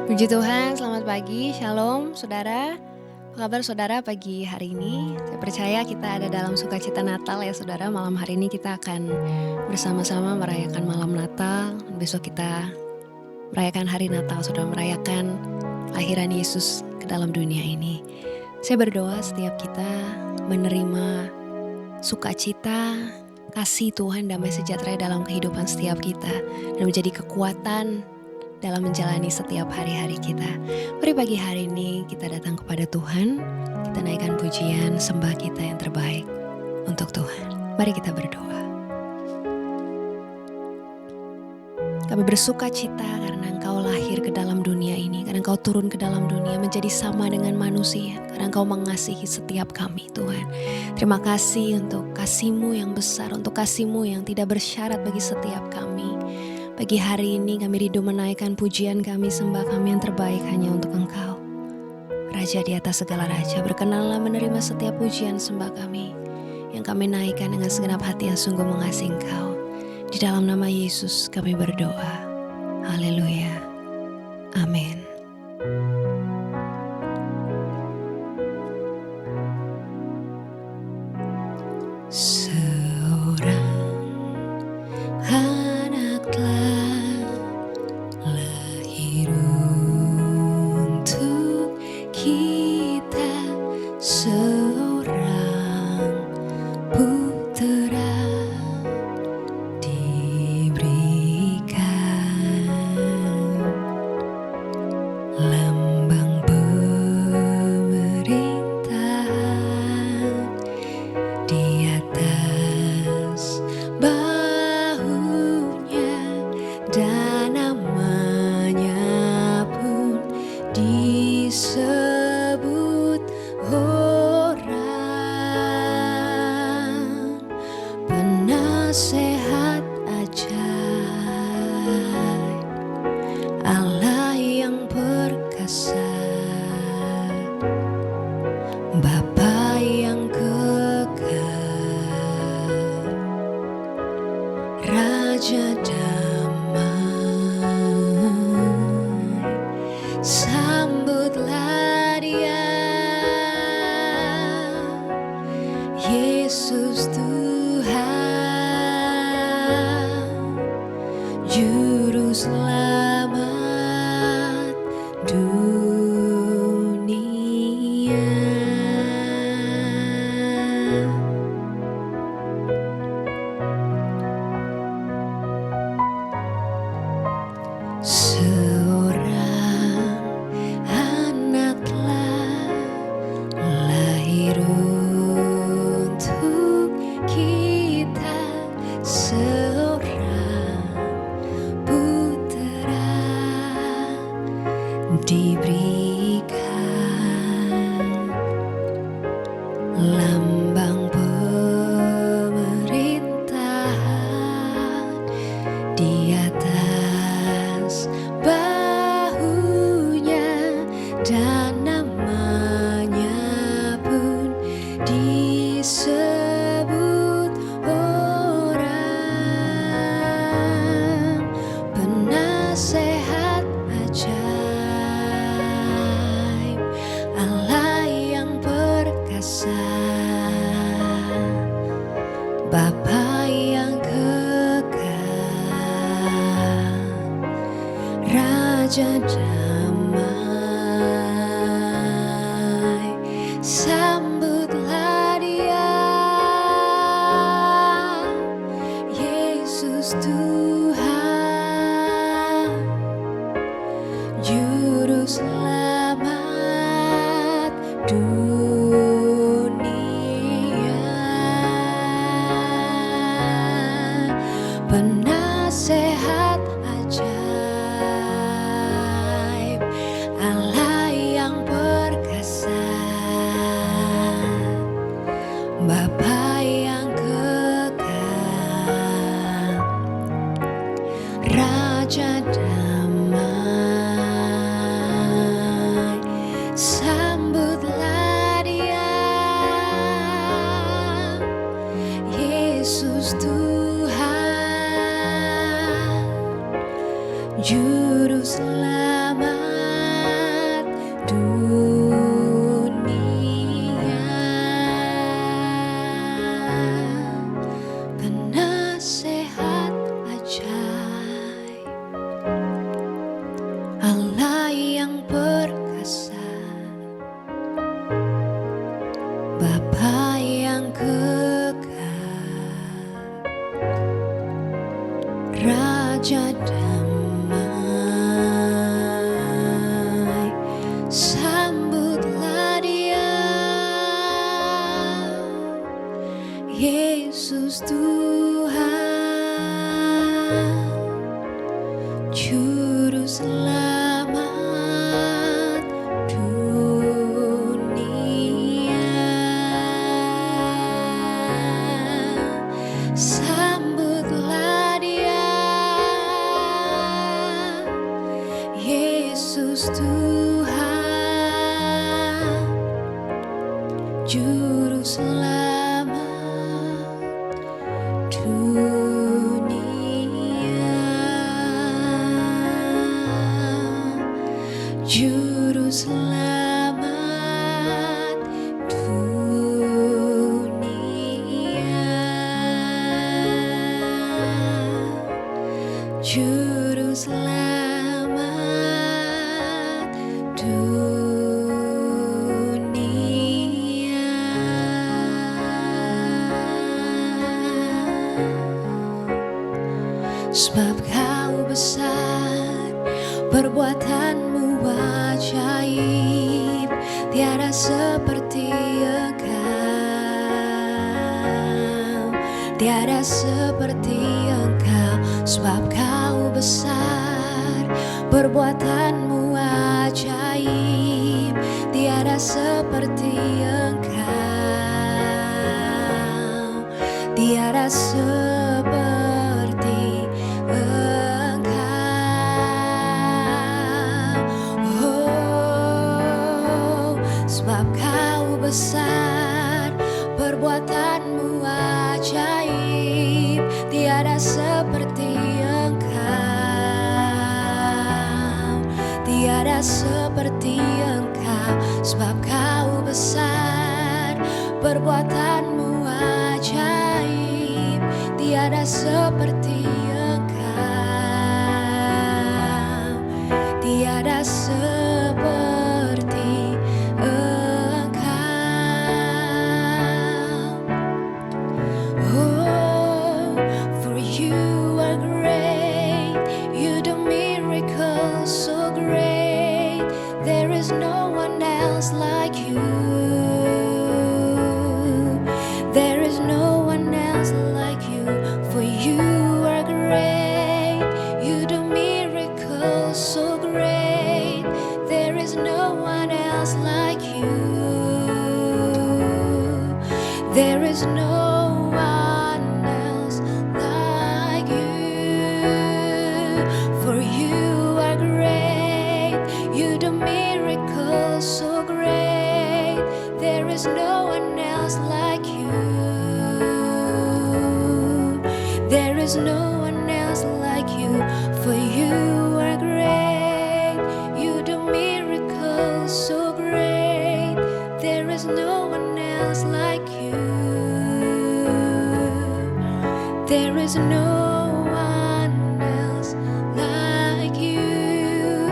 Puji Tuhan, selamat pagi, shalom saudara. Apa kabar saudara pagi hari ini? Saya percaya kita ada dalam sukacita Natal ya saudara. Malam hari ini kita akan bersama-sama merayakan malam Natal. Besok kita merayakan hari Natal, saudara, merayakan kelahiran Yesus ke dalam dunia ini. Saya berdoa setiap kita menerima sukacita, kasih Tuhan, damai sejahtera dalam kehidupan setiap kita, dan menjadi kekuatan dalam menjalani setiap hari-hari kita. Mari pagi hari ini kita datang kepada Tuhan, kita naikkan pujian sembah kita yang terbaik untuk Tuhan. Mari kita berdoa. Kami bersuka cita karena Engkau lahir ke dalam dunia ini, karena Engkau turun ke dalam dunia menjadi sama dengan manusia, karena Engkau mengasihi setiap kami Tuhan. Terima kasih untuk kasih-Mu yang besar, untuk kasih-Mu yang tidak bersyarat bagi setiap kami. Pagi hari ini kami rindu menaikkan pujian kami, sembah kami yang terbaik hanya untuk Engkau. Raja di atas segala raja, berkenanlah menerima setiap pujian sembah kami yang kami naikkan dengan segenap hati yang sungguh mengasihi Engkau. Di dalam nama Yesus kami berdoa. Haleluya. Amin. Juru selamat damai, sambutlah Dia, Yesus Tuhan, Juru Selamat dunia. Sambutlah Dia, Yesus Tuhan, Juru Selamat dunia. Juru Selamat dunia. Juru Selamat dunia. Sebab Kau besar, perbuatanmu ajaib, tiada seperti Engkau, tiada seperti Engkau. Sebab Kau besar, perbuatanmu ajaib, tiada seperti Engkau, tiada seperti Engkau. Oh, sebab Kau besar, perbuatanmu ajaib, tiada seperti Engkau, tiada seperti Engkau. Sebab Kau besar, perbuatanmu ajaib, tiada seperti Engkau, tiada seperti Engkau. Oh, for You are great, You do miracles so great. There is no one else like You. There is no one else like You. For You are great, You do miracles so great. There is no one else like You. There is no one else like You. For You are great, You do miracles so great. There is no one else like You. There is no one else like You. For You are great, You do miracles so great. There is no one else like You. There is no one else like You.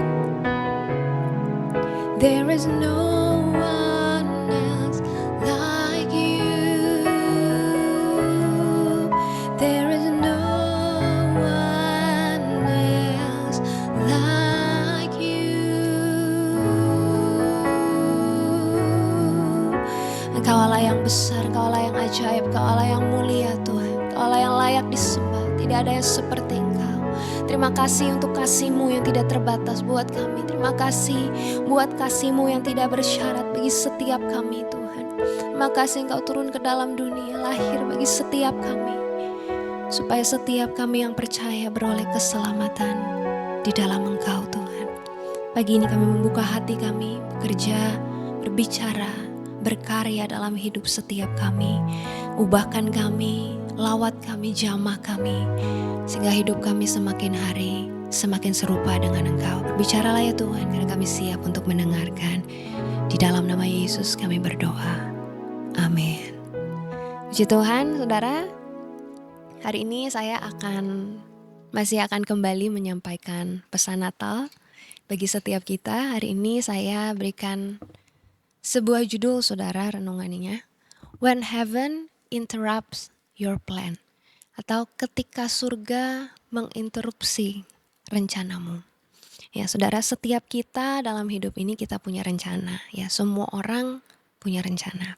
There is no one else like You. There is no one else like You. Engkau Allah yang besar, Engkau Allah yang ajaib, Engkau Allah yang mulia Tuhan. Engkau Allah yang layak disembah, tidak ada yang seperti Engkau. Terima kasih untuk kasih-Mu yang tidak terbatas buat kami. Terima kasih buat kasih-Mu yang tidak bersyarat bagi setiap kami Tuhan. Terima kasih Engkau turun ke dalam dunia, lahir bagi setiap kami, supaya setiap kami yang percaya beroleh keselamatan di dalam Engkau Tuhan. Pagi ini kami membuka hati kami, bekerja, berbicara, berkarya dalam hidup setiap kami. Ubahkan kami, lawat kami, jamah kami, sehingga hidup kami semakin hari semakin serupa dengan Engkau. Berbicaralah ya Tuhan, karena kami siap untuk mendengarkan. Di dalam nama Yesus kami berdoa. Amin. Puji Tuhan, saudara. Hari ini saya masih akan kembali menyampaikan pesan Natal bagi setiap kita. Hari ini saya berikan sebuah judul, saudara, renungannya. When Heaven Interrupts Your Plan. atau ketika surga menginterupsi rencanamu. Ya, Saudara, setiap kita dalam hidup ini kita punya rencana, ya, semua orang punya rencana.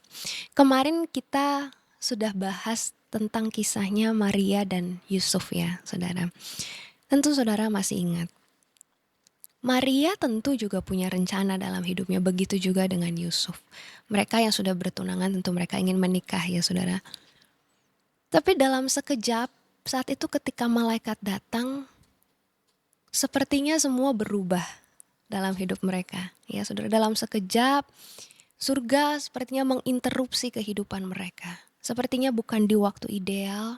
Kemarin kita sudah bahas tentang kisahnya Maria dan Yusuf ya, Saudara. Tentu Saudara masih ingat. Maria tentu juga punya rencana dalam hidupnya, begitu juga dengan Yusuf. Mereka yang sudah bertunangan tentu mereka ingin menikah ya Saudara. Tapi dalam sekejap, saat itu ketika malaikat datang, sepertinya semua berubah dalam hidup mereka. Ya Saudara, dalam sekejap, surga sepertinya menginterupsi kehidupan mereka. Sepertinya bukan di waktu ideal,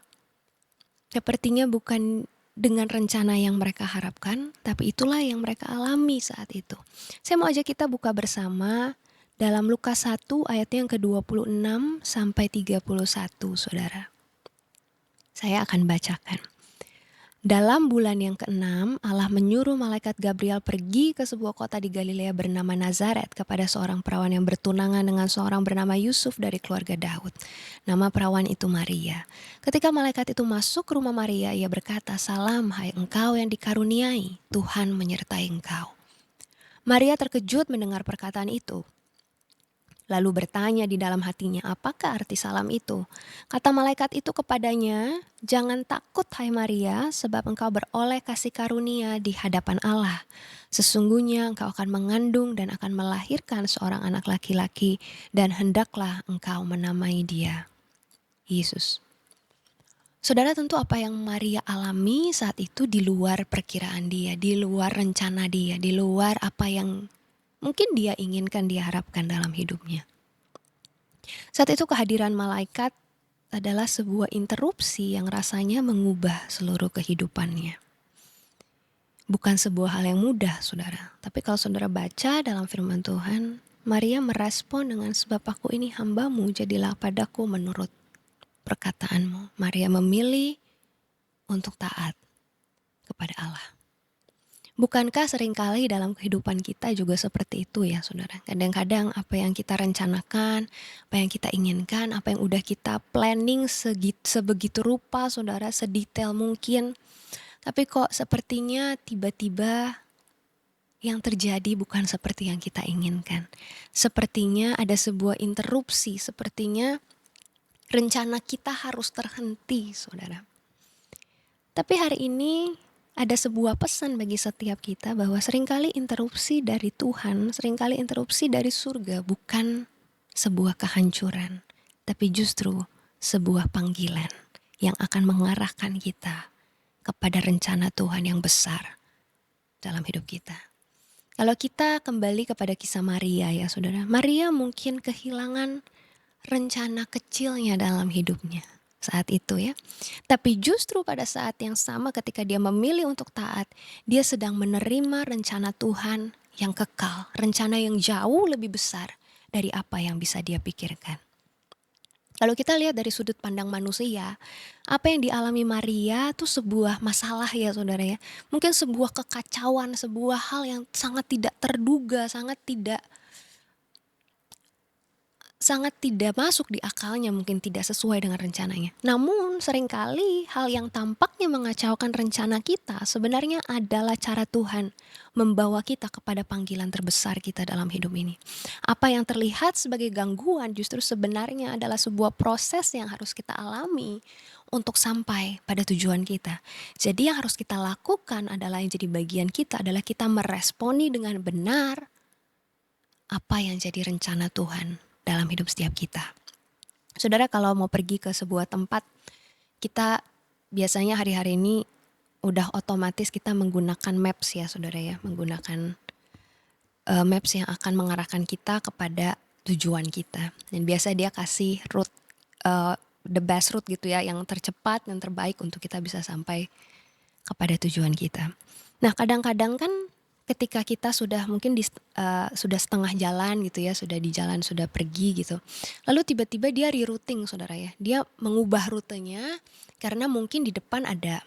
sepertinya bukan dengan rencana yang mereka harapkan, tapi itulah yang mereka alami saat itu. Saya mau ajak kita buka bersama dalam Lukas 1 ayatnya yang ke-26 sampai 31, Saudara. Saya akan bacakan. Dalam bulan yang ke-6, Allah menyuruh malaikat Gabriel pergi ke sebuah kota di Galilea bernama Nazaret kepada seorang perawan yang bertunangan dengan seorang bernama Yusuf dari keluarga Daud. Nama perawan itu Maria. Ketika malaikat itu masuk ke rumah Maria, ia berkata, "Salam, hai engkau yang dikaruniai, Tuhan menyertai engkau." Maria terkejut mendengar perkataan itu. Lalu bertanya di dalam hatinya, apakah arti salam itu? Kata malaikat itu kepadanya, "Jangan takut hai Maria, sebab engkau beroleh kasih karunia di hadapan Allah. Sesungguhnya engkau akan mengandung dan akan melahirkan seorang anak laki-laki, dan hendaklah engkau menamai dia Yesus." Saudara, tentu apa yang Maria alami saat itu di luar perkiraan dia, di luar rencana dia, di luar apa yang mungkin dia inginkan, dia harapkan dalam hidupnya. Saat itu kehadiran malaikat adalah sebuah interupsi yang rasanya mengubah seluruh kehidupannya. Bukan sebuah hal yang mudah, Saudara. Tapi kalau Saudara baca dalam firman Tuhan, Maria merespon dengan, "Sebab aku ini hambamu, jadilah padaku menurut perkataanmu." Maria memilih untuk taat kepada Allah. Bukankah seringkali dalam kehidupan kita juga seperti itu ya Saudara? Kadang-kadang apa yang kita rencanakan, apa yang kita inginkan, apa yang udah kita planning sebegitu rupa Saudara, sedetail mungkin. Tapi kok sepertinya tiba-tiba yang terjadi bukan seperti yang kita inginkan. Sepertinya ada sebuah interupsi, sepertinya rencana kita harus terhenti Saudara. Tapi hari ini ada sebuah pesan bagi setiap kita bahwa seringkali interupsi dari Tuhan, seringkali interupsi dari surga bukan sebuah kehancuran, tapi justru sebuah panggilan yang akan mengarahkan kita kepada rencana Tuhan yang besar dalam hidup kita. Kalau kita kembali kepada kisah Maria ya Saudara, Maria mungkin kehilangan rencana kecilnya dalam hidupnya saat itu ya. Tapi justru pada saat yang sama ketika dia memilih untuk taat, dia sedang menerima rencana Tuhan yang kekal, rencana yang jauh lebih besar dari apa yang bisa dia pikirkan. Kalau kita lihat dari sudut pandang manusia, apa yang dialami Maria itu sebuah masalah ya Saudara ya. Mungkin sebuah kekacauan, sebuah hal yang sangat tidak terduga, sangat tidak masuk di akalnya, mungkin tidak sesuai dengan rencananya. Namun seringkali hal yang tampaknya mengacaukan rencana kita sebenarnya adalah cara Tuhan membawa kita kepada panggilan terbesar kita dalam hidup ini. Apa yang terlihat sebagai gangguan justru sebenarnya adalah sebuah proses yang harus kita alami untuk sampai pada tujuan kita. Jadi yang harus kita lakukan adalah, yang jadi bagian kita adalah kita meresponi dengan benar apa yang jadi rencana Tuhan dalam hidup setiap kita. Saudara, kalau mau pergi ke sebuah tempat, kita biasanya hari-hari ini udah otomatis kita menggunakan maps ya Saudara ya, menggunakan maps yang akan mengarahkan kita kepada tujuan kita. Dan biasa dia kasih route, the best route gitu ya, yang tercepat, yang terbaik untuk kita bisa sampai kepada tujuan kita. Nah kadang-kadang kan ketika kita sudah mungkin sudah setengah jalan gitu ya, sudah di jalan, sudah pergi gitu. Lalu tiba-tiba dia rerouting Saudara ya. Dia mengubah rutenya karena mungkin di depan ada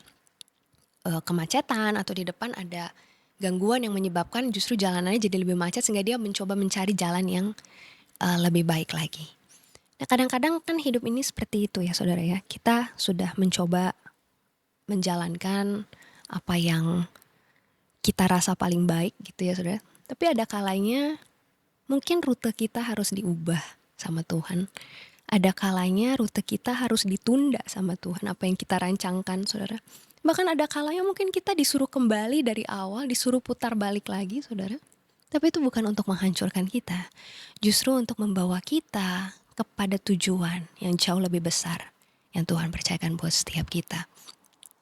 kemacetan atau di depan ada gangguan yang menyebabkan justru jalanannya jadi lebih macet sehingga dia mencoba mencari jalan yang lebih baik lagi. Nah kadang-kadang kan hidup ini seperti itu ya Saudara ya. Kita sudah mencoba menjalankan apa yang kita rasa paling baik gitu ya saudara. Tapi ada kalanya mungkin rute kita harus diubah sama Tuhan. Ada kalanya rute kita harus ditunda sama Tuhan, apa yang kita rancangkan saudara. Bahkan ada kalanya mungkin kita disuruh kembali dari awal, disuruh putar balik lagi saudara. Tapi itu bukan untuk menghancurkan kita, justru untuk membawa kita kepada tujuan yang jauh lebih besar yang Tuhan percayakan buat setiap kita.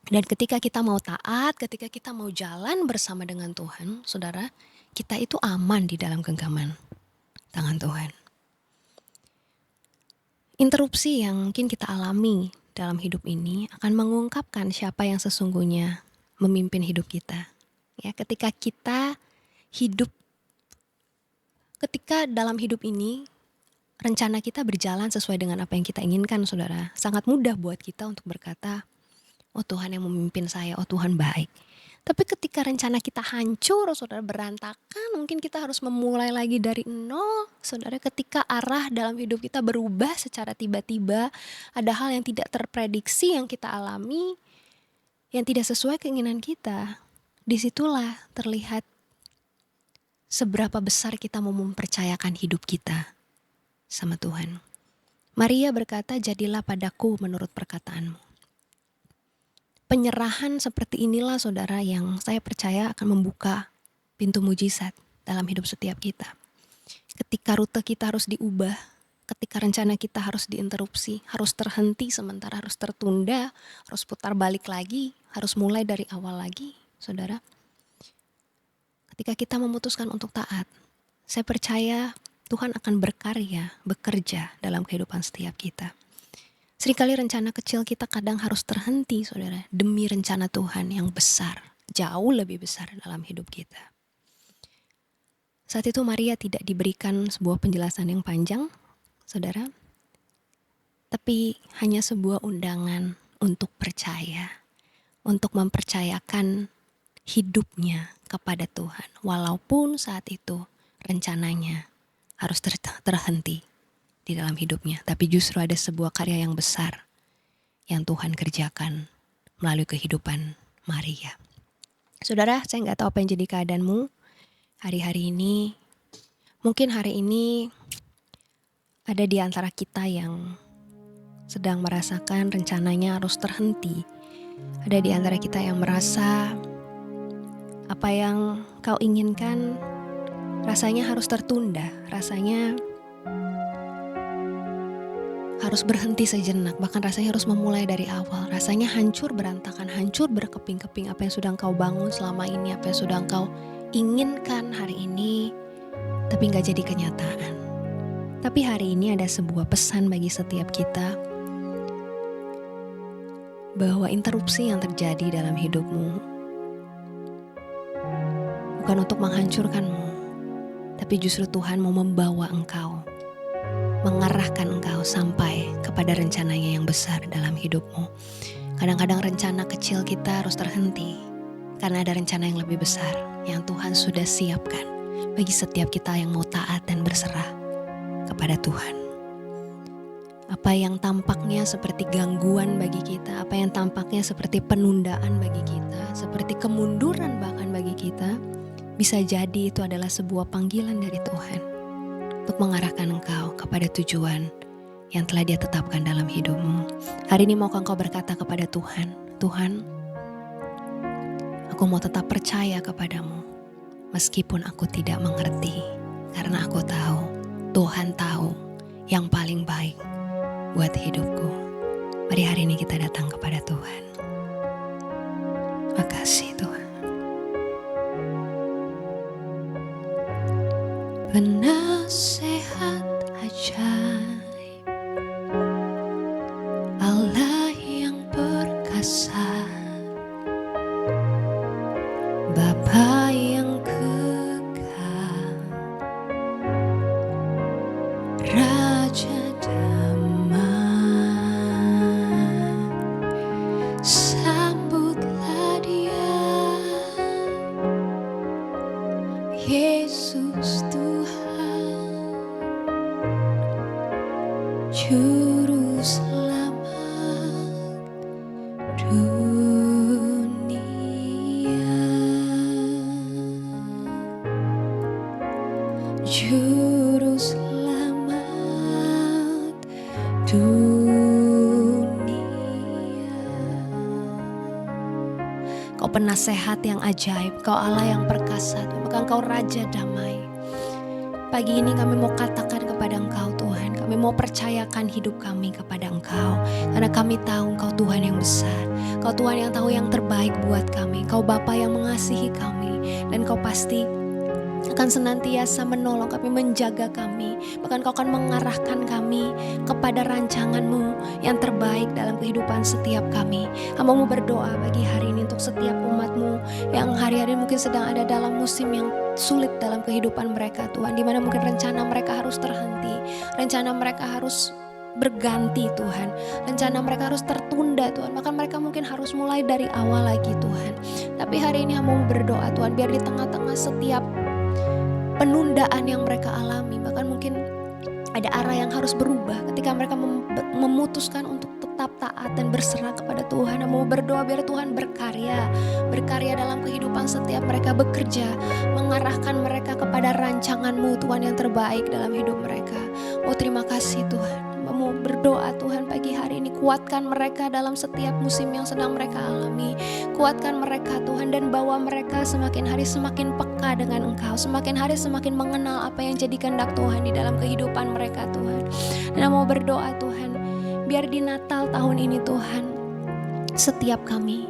Dan ketika kita mau taat, ketika kita mau jalan bersama dengan Tuhan, saudara, kita itu aman di dalam genggaman tangan Tuhan. Interupsi yang mungkin kita alami dalam hidup ini akan mengungkapkan siapa yang sesungguhnya memimpin hidup kita. Ya, ketika dalam hidup ini rencana kita berjalan sesuai dengan apa yang kita inginkan, saudara, sangat mudah buat kita untuk berkata, oh Tuhan yang memimpin saya, oh Tuhan baik. Tapi ketika rencana kita hancur, saudara, berantakan, mungkin kita harus memulai lagi dari nol, saudara. Ketika arah dalam hidup kita berubah secara tiba-tiba, ada hal yang tidak terprediksi yang kita alami, yang tidak sesuai keinginan kita. Disitulah terlihat seberapa besar kita mau mempercayakan hidup kita sama Tuhan. Maria berkata, jadilah padaku menurut perkataanmu. Penyerahan seperti inilah saudara yang saya percaya akan membuka pintu mujizat dalam hidup setiap kita. Ketika rute kita harus diubah, ketika rencana kita harus diinterupsi, harus terhenti sementara, harus tertunda, harus putar balik lagi, harus mulai dari awal lagi, saudara. Ketika kita memutuskan untuk taat, saya percaya Tuhan akan berkarya, bekerja dalam kehidupan setiap kita. Seringkali rencana kecil kita kadang harus terhenti, saudara, demi rencana Tuhan yang besar, jauh lebih besar dalam hidup kita. Saat itu Maria tidak diberikan sebuah penjelasan yang panjang, saudara, tapi hanya sebuah undangan untuk percaya, untuk mempercayakan hidupnya kepada Tuhan, walaupun saat itu rencananya harus terhenti di dalam hidupnya, tapi justru ada sebuah karya yang besar yang Tuhan kerjakan melalui kehidupan Maria. Saudara, saya nggak tahu apa yang jadi keadaanmu hari-hari ini. Mungkin hari ini ada di antara kita yang sedang merasakan rencananya harus terhenti. Ada di antara kita yang merasa apa yang kau inginkan rasanya harus tertunda, rasanya harus berhenti sejenak, bahkan rasanya harus memulai dari awal. Rasanya hancur berantakan, hancur berkeping-keping apa yang sudah engkau bangun selama ini, apa yang sudah engkau inginkan hari ini, tapi gak jadi kenyataan. Tapi hari ini ada sebuah pesan bagi setiap kita, bahwa interupsi yang terjadi dalam hidupmu bukan untuk menghancurkanmu, tapi justru Tuhan mau membawa engkau, mengarahkan engkau sampai kepada rencananya yang besar dalam hidupmu. Kadang-kadang rencana kecil kita harus terhenti karena ada rencana yang lebih besar yang Tuhan sudah siapkan bagi setiap kita yang mau taat dan berserah kepada Tuhan. Apa yang tampaknya seperti gangguan bagi kita, apa yang tampaknya seperti penundaan bagi kita, seperti kemunduran bahkan bagi kita, bisa jadi itu adalah sebuah panggilan dari Tuhan untuk mengarahkan engkau kepada tujuan yang telah Dia tetapkan dalam hidupmu. Hari ini maukah engkau berkata kepada Tuhan, Tuhan, aku mau tetap percaya kepadamu meskipun aku tidak mengerti, karena aku tahu Tuhan tahu yang paling baik buat hidupku. Mari hari ini kita datang kepada Tuhan. Makasih Tuhan. Penasehat ajaib, Allah yang perkasa, Bapa yang kekal, Raja damai, sambutlah Dia, Yesus Tuhan, Juru Selamat dunia. Juru selamat dunia. Kau penasehat yang ajaib, Kau Allah yang perkasa, bahkan Kau Raja damai. Pagi ini kami mau katakan kepada Engkau Tuhan, kami mau percayakan hidup kami kepada Engkau. Karena kami tahu Engkau Tuhan yang besar, Kau Tuhan yang tahu yang terbaik buat kami. Kau Bapa yang mengasihi kami, dan Kau pasti akan senantiasa menolong kami, menjaga kami. Bahkan Kau akan mengarahkan kami kepada rancangan-Mu yang terbaik dalam kehidupan setiap kami. Hamba-Mu berdoa bagi hari ini untuk setiap umat-Mu yang hari-hari mungkin sedang ada dalam musim yang sulit dalam kehidupan mereka Tuhan, di mana mungkin rencana mereka harus terhenti, rencana mereka harus berganti Tuhan, rencana mereka harus tertunda Tuhan, bahkan mereka mungkin harus mulai dari awal lagi Tuhan. Tapi hari ini hamba mau berdoa Tuhan, biar di tengah-tengah setiap penundaan yang mereka alami, bahkan mungkin ada arah yang harus berubah ketika mereka memutuskan untuk tetap taat dan berserah kepada Tuhan. Mau berdoa biar Tuhan berkarya dalam kehidupan setiap mereka, bekerja, mengarahkan mereka kepada rancangan-Mu Tuhan yang terbaik dalam hidup mereka. Oh terima kasih Tuhan. Mau berdoa Tuhan pagi hari ini, kuatkan mereka dalam setiap musim yang sedang mereka alami. Kuatkan mereka Tuhan, dan bawa mereka semakin hari semakin peka dengan Engkau, semakin hari semakin mengenal apa yang jadi kehendak Tuhan di dalam kehidupan mereka Tuhan. Dan mau berdoa Tuhan, biar di Natal tahun ini Tuhan, setiap kami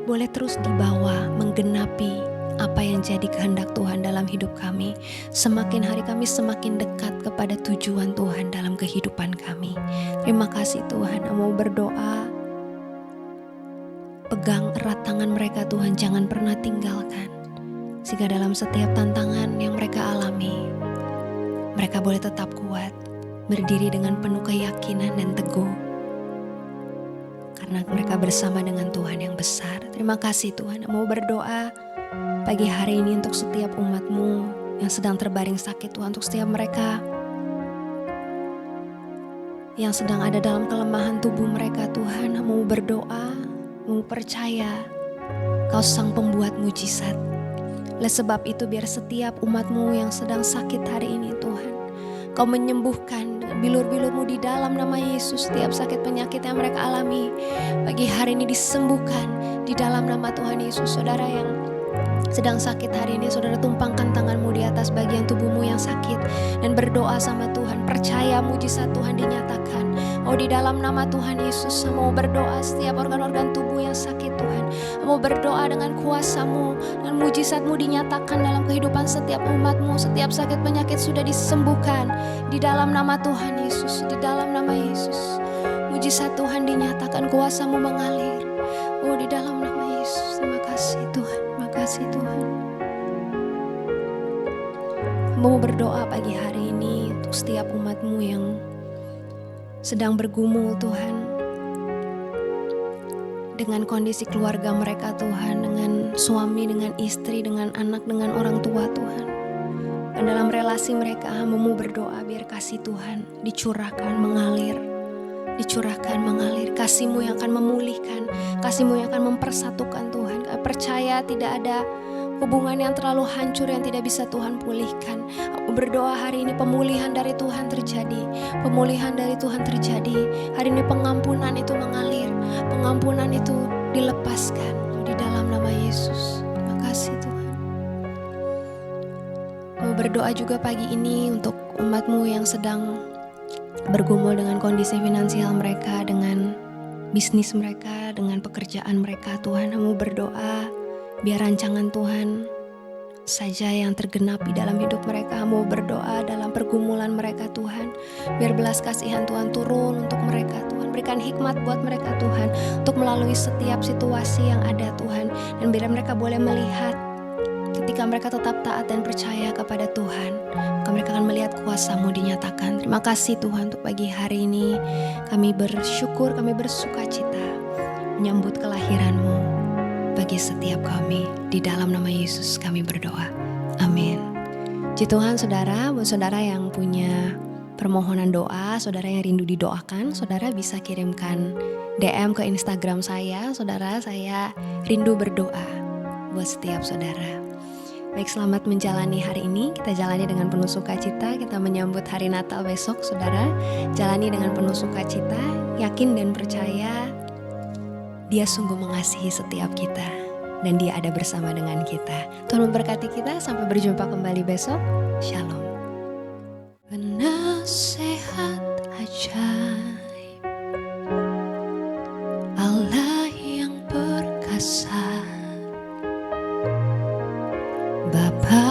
boleh terus dibawa menggenapi apa yang jadi kehendak Tuhan dalam hidup kami. Semakin hari kami semakin dekat kepada tujuan Tuhan dalam kehidupan kami. Terima kasih Tuhan. Mau berdoa, pegang erat tangan mereka Tuhan, jangan pernah tinggalkan. Sehingga dalam setiap tantangan yang mereka alami, mereka boleh tetap kuat, berdiri dengan penuh keyakinan dan teguh. Karena mereka bersama dengan Tuhan yang besar. Terima kasih Tuhan. Mau berdoa pagi hari ini untuk setiap umat-Mu yang sedang terbaring sakit Tuhan, untuk setiap mereka yang sedang ada dalam kelemahan tubuh mereka Tuhan. Mau berdoa, mau percaya Kau sang pembuat mujizat. Oleh sebab itu biar setiap umat-Mu yang sedang sakit hari ini Tuhan, Kau menyembuhkan dengan bilur-bilur-Mu di dalam nama Yesus. Setiap sakit penyakit yang mereka alami pagi hari ini disembuhkan di dalam nama Tuhan Yesus. Saudara yang sedang sakit hari ini, saudara tumpangkan tangan-Mu di atas bagian tubuh-Mu yang sakit dan berdoa sama Tuhan. Percaya mujizat Tuhan dinyatakan. Oh di dalam nama Tuhan Yesus, mau berdoa setiap organ-organ tubuh yang sakit Tuhan. Mau berdoa dengan kuasa-Mu dan mujizat-Mu dinyatakan dalam kehidupan setiap umat-Mu. Setiap sakit penyakit sudah disembuhkan di dalam nama Tuhan Yesus. Di dalam nama Yesus, mujizat Tuhan dinyatakan, kuasa-Mu mengalir. Oh di dalam nama Yesus. Terima kasih Tuhan. Terima kasih Tuhan. Mau berdoa pagi hari ini untuk setiap umat-Mu yang sedang bergumul Tuhan dengan kondisi keluarga mereka Tuhan, dengan suami, dengan istri, dengan anak, dengan orang tua Tuhan. Dan dalam relasi mereka, mau berdoa biar kasih Tuhan dicurahkan, mengalir. Dicurahkan, mengalir. Kasih-Mu yang akan memulihkan, Kasih-Mu yang akan mempersatukan Tuhan. Percaya tidak ada hubungan yang terlalu hancur yang tidak bisa Tuhan pulihkan. Aku berdoa hari ini pemulihan dari Tuhan terjadi. Pemulihan dari Tuhan terjadi. Hari ini pengampunan itu mengalir. Pengampunan itu dilepaskan di dalam nama Yesus. Terima kasih Tuhan. Mau berdoa juga pagi ini untuk umat-Mu yang sedang bergumul dengan kondisi finansial mereka, dengan bisnis mereka, dengan pekerjaan mereka Tuhan. Mau berdoa biar rancangan Tuhan saja yang tergenapi dalam hidup mereka. Mau berdoa dalam pergumulan mereka Tuhan, biar belas kasihan Tuhan turun untuk mereka Tuhan. Berikan hikmat buat mereka Tuhan, untuk melalui setiap situasi yang ada Tuhan. Dan biar mereka boleh melihat ketika mereka tetap taat dan percaya kepada Tuhan, maka mereka akan melihat kuasa-Mu dinyatakan. Terima kasih Tuhan untuk pagi hari ini. Kami bersyukur, kami bersuka cita menyambut kelahiran-Mu bagi setiap kami. Di dalam nama Yesus kami berdoa. Amin. Puji Tuhan saudara, buat saudara yang punya permohonan doa, saudara yang rindu didoakan, saudara bisa kirimkan DM ke Instagram saya. Saudara, saya rindu berdoa buat setiap saudara. Baik, selamat menjalani hari ini. Kita jalani dengan penuh sukacita. Kita menyambut hari Natal besok, saudara. Jalani dengan penuh sukacita, yakin dan percaya Dia sungguh mengasihi setiap kita. Dan Dia ada bersama dengan kita. Tuhan memberkati kita. Sampai berjumpa kembali besok. Shalom. Penasehat ajaib, Allah yang perkasa, Bapa